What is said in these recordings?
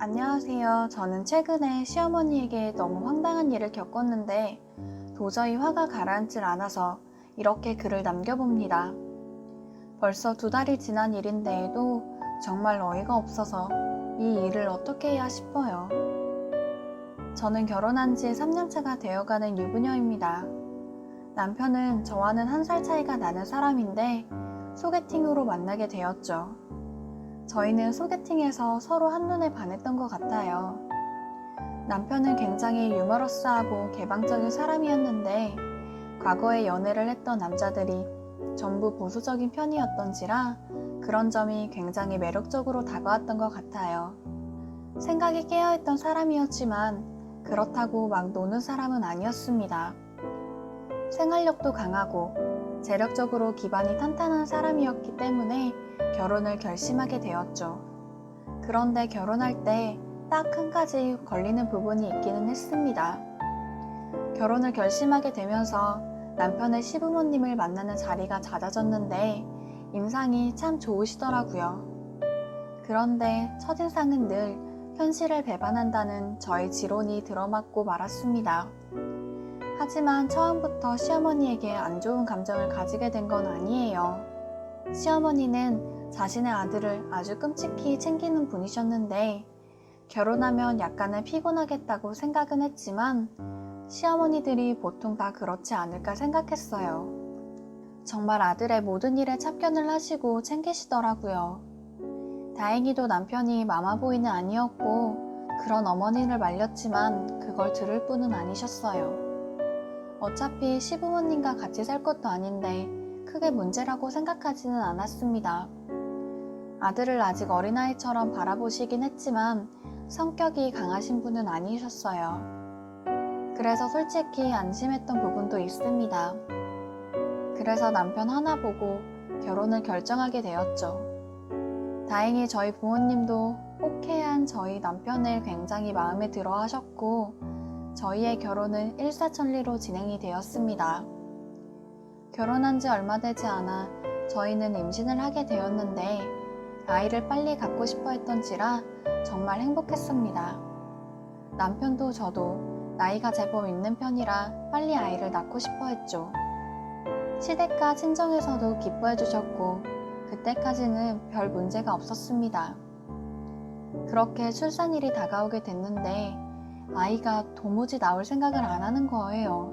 안녕하세요. 저는 최근에 시어머니에게 너무 황당한 일을 겪었는데 도저히 화가 가라앉질 않아서 이렇게 글을 남겨봅니다. 벌써 2달이 지난 일인데에도 정말 어이가 없어서 이 일을 어떻게 해야 싶어요. 저는 결혼한 지 3년차가 되어가는 유부녀입니다. 남편은 저와는 1살 차이가 나는 사람인데 소개팅으로 만나게 되었죠. 저희는 소개팅에서 서로 한눈에 반했던 것 같아요. 남편은 굉장히 유머러스하고 개방적인 사람이었는데 과거에 연애를 했던 남자들이 전부 보수적인 편이었던지라 그런 점이 굉장히 매력적으로 다가왔던 것 같아요. 생각이 깨어있던 사람이었지만 그렇다고 막 노는 사람은 아니었습니다. 생활력도 강하고 재력적으로 기반이 탄탄한 사람이었기 때문에 결혼을 결심하게 되었죠. 그런데 결혼할 때 딱 한 가지 걸리는 부분이 있기는 했습니다. 결혼을 결심하게 되면서 남편의 시부모님을 만나는 자리가 잦아졌는데 인상이 참 좋으시더라고요. 그런데 첫인상은 늘 현실을 배반한다는 저의 지론이 들어맞고 말았습니다. 하지만 처음부터 시어머니에게 안 좋은 감정을 가지게 된 건 아니에요. 시어머니는 자신의 아들을 아주 끔찍히 챙기는 분이셨는데 결혼하면 약간은 피곤하겠다고 생각은 했지만 시어머니들이 보통 다 그렇지 않을까 생각했어요. 정말 아들의 모든 일에 참견을 하시고 챙기시더라고요. 다행히도 남편이 마마보이는 아니었고 그런 어머니를 말렸지만 그걸 들을 분은 아니셨어요. 어차피 시부모님과 같이 살 것도 아닌데 크게 문제라고 생각하지는 않았습니다. 아들을 아직 어린아이처럼 바라보시긴 했지만 성격이 강하신 분은 아니셨어요. 그래서 솔직히 안심했던 부분도 있습니다. 그래서 남편 하나 보고 결혼을 결정하게 되었죠. 다행히 저희 부모님도 호쾌한 저희 남편을 굉장히 마음에 들어 하셨고 저희의 결혼은 일사천리로 진행이 되었습니다. 결혼한 지 얼마 되지 않아 저희는 임신을 하게 되었는데 아이를 빨리 갖고 싶어 했던지라 정말 행복했습니다. 남편도 저도 나이가 제법 있는 편이라 빨리 아이를 낳고 싶어 했죠. 시댁과 친정에서도 기뻐해 주셨고 그때까지는 별 문제가 없었습니다. 그렇게 출산일이 다가오게 됐는데 아이가 도무지 나올 생각을 안 하는 거예요.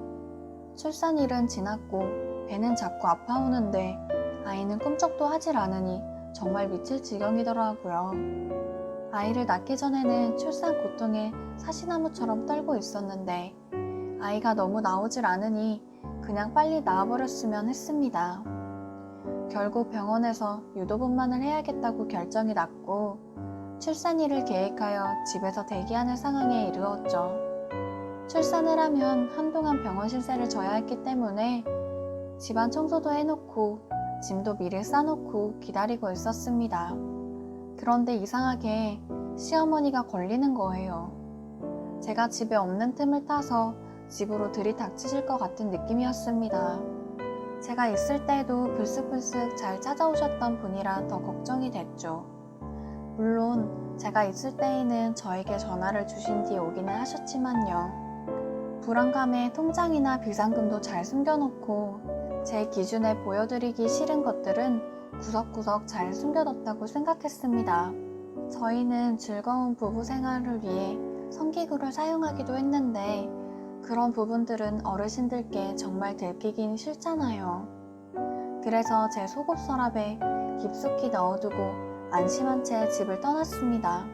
출산일은 지났고 배는 자꾸 아파오는데 아이는 꿈쩍도 하질 않으니 정말 미칠 지경이더라고요. 아이를 낳기 전에는 출산 고통에 사시나무처럼 떨고 있었는데 아이가 너무 나오질 않으니 그냥 빨리 낳아버렸으면 했습니다. 결국 병원에서 유도분만을 해야겠다고 결정이 났고 출산일을 계획하여 집에서 대기하는 상황에 이르렀죠. 출산을 하면 한동안 병원 신세를 져야 했기 때문에 집안 청소도 해놓고 짐도 미리 싸놓고 기다리고 있었습니다. 그런데 이상하게 시어머니가 걸리는 거예요. 제가 집에 없는 틈을 타서 집으로 들이닥치실 것 같은 느낌이었습니다. 제가 있을 때도 불쑥불쑥 잘 찾아오셨던 분이라 더 걱정이 됐죠. 물론 제가 있을 때에는 저에게 전화를 주신 뒤에 오기는 하셨지만요. 불안감에 통장이나 비상금도 잘 숨겨놓고 제 기준에 보여드리기 싫은 것들은 구석구석 잘 숨겨뒀다고 생각했습니다. 저희는 즐거운 부부 생활을 위해 성기구를 사용하기도 했는데 그런 부분들은 어르신들께 정말 들키긴 싫잖아요. 그래서 제 속옷 서랍에 깊숙이 넣어두고 안심한 채 집을 떠났습니다.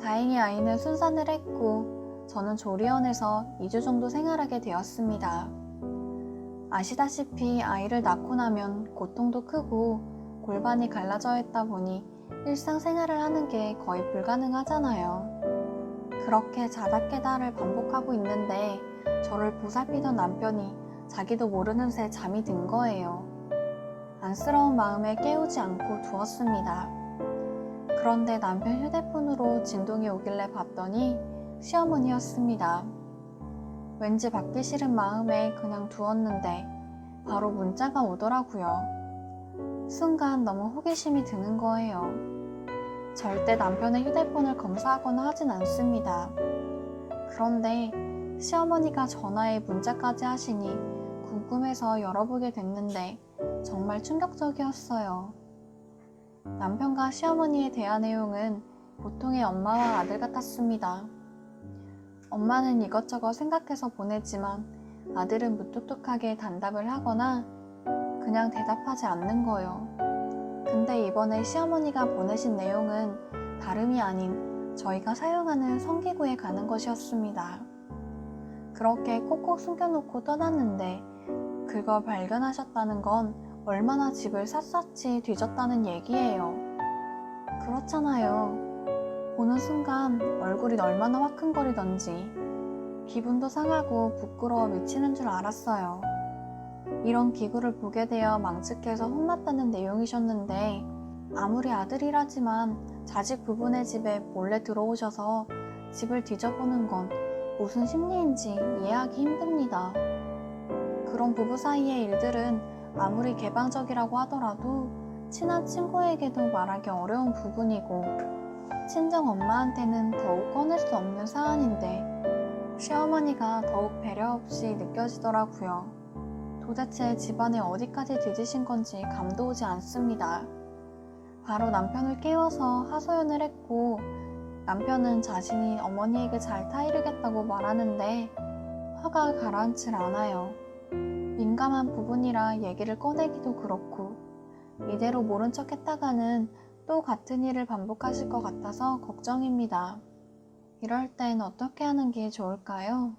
다행히 아이는 순산을 했고 저는 조리원에서 2주 정도 생활하게 되었습니다. 아시다시피 아이를 낳고 나면 고통도 크고 골반이 갈라져 있다 보니 일상생활을 하는 게 거의 불가능하잖아요. 그렇게 자다 깨다를 반복하고 있는데 저를 보살피던 남편이 자기도 모르는 새 잠이 든 거예요. 안쓰러운 마음에 깨우지 않고 두었습니다. 그런데 남편 휴대폰으로 진동이 오길래 봤더니 시어머니였습니다. 왠지 받기 싫은 마음에 그냥 두었는데 바로 문자가 오더라고요. 순간 너무 호기심이 드는 거예요. 절대 남편의 휴대폰을 검사하거나 하진 않습니다. 그런데 시어머니가 전화에 문자까지 하시니 궁금해서 열어보게 됐는데 정말 충격적이었어요. 남편과 시어머니에 대한 내용은 보통의 엄마와 아들 같았습니다. 엄마는 이것저것 생각해서 보내지만 아들은 무뚝뚝하게 단답을 하거나 그냥 대답하지 않는 거예요. 근데 이번에 시어머니가 보내신 내용은 다름이 아닌 저희가 사용하는 성기구에 가는 것이었습니다. 그렇게 콕콕 숨겨놓고 떠났는데 그걸 발견하셨다는 건 얼마나 집을 샅샅이 뒤졌다는 얘기예요. 그렇잖아요. 보는 순간 얼굴이 얼마나 화끈거리던지 기분도 상하고 부끄러워 미치는 줄 알았어요. 이런 기구를 보게 되어 망측해서 혼났다는 내용이셨는데 아무리 아들이라지만 자식 부부네 집에 몰래 들어오셔서 집을 뒤져보는 건 무슨 심리인지 이해하기 힘듭니다. 그런 부부 사이의 일들은 아무리 개방적이라고 하더라도 친한 친구에게도 말하기 어려운 부분이고 친정 엄마한테는 더욱 꺼낼 수 없는 사안인데 시어머니가 더욱 배려 없이 느껴지더라고요. 도대체 집안에 어디까지 뒤지신 건지 감도 오지 않습니다. 바로 남편을 깨워서 하소연을 했고 남편은 자신이 어머니에게 잘 타이르겠다고 말하는데 화가 가라앉질 않아요. 민감한 부분이라 얘기를 꺼내기도 그렇고 이대로 모른 척 했다가는 또 같은 일을 반복하실 것 같아서 걱정입니다. 이럴 땐 어떻게 하는 게 좋을까요?